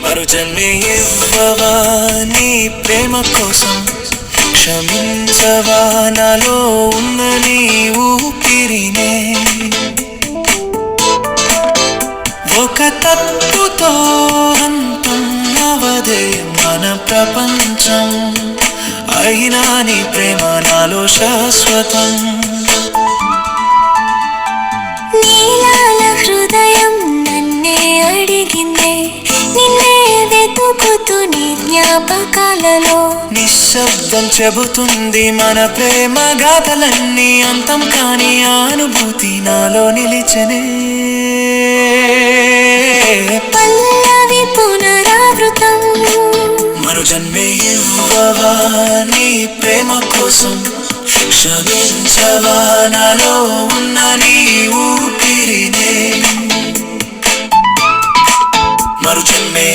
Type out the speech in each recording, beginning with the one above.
మరు జన్మే ఇవ్వవా నీ ప్రేమ కోసం, క్షమించవా నాలో ఉన్న నీ ఊపిరినే. ఒక తప్పుతో అంతం అవదే మన ప్రపంచం, అయినా నీ ప్రేమ నాలో శాశ్వతం. నీలాల హృదయం నన్నే అడిగిందే, నిన్నే వెతుకుతూ నీ జ్ఞాపకాలలో. నిశ్శబ్దం చెబుతుంది మన ప్రేమ గాథలన్నీ, అంతం కాని అనుభూతి నాలో నిలిచెనే. పల్లవి పునరావృతం, మరు జన్మే ఇవ్వవా నీ ప్రేమ కోసం, క్షమించవా నాలో ఉన్న నీ ఊపిరినే. మరు జన్మే,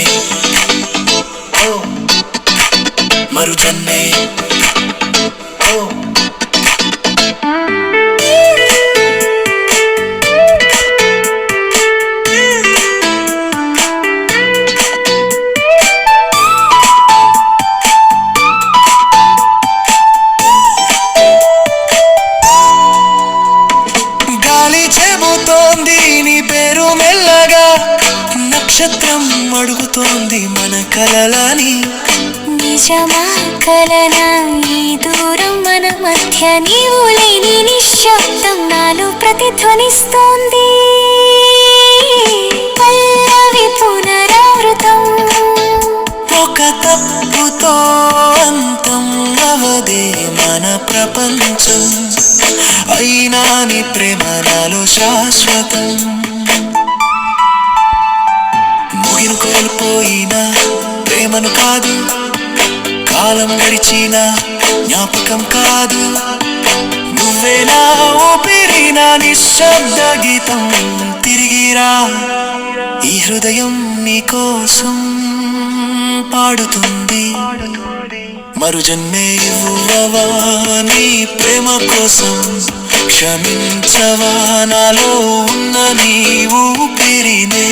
మరు జన్మే. గాలి చెబుతోంది నీ పేరు మెల్లగా, నక్షత్రం అడుగుతోంది మన కలలని. నిజమా కలనా ఈ దూరం మన మధ్య, నీవు లేని నిశ్శబ్దం నాలో ప్రతిధ్వనిస్తోంది. పల్లవి పునరావృతం, ఒక తప్పుతో అంతం అవదే మన ప్రపంచం, అయినా నీ ప్రేమ నాలో శాశ్వతం. ముగిను కోల్పోయిన ప్రేమను కాదు, కాలం గడిచిన జ్ఞాపకం కాదు, నువ్వే నా ఊపిరి నా నిశ్శబ్ద గీతం. తిరిగిరా ఈ హృదయం నీ కోసం పాడుతుంది. మరు జన్మే ఇవ్వవా నీ ప్రేమ కోసం, క్షమించవా నాలో ఉన్న నీ ఊపిరినే.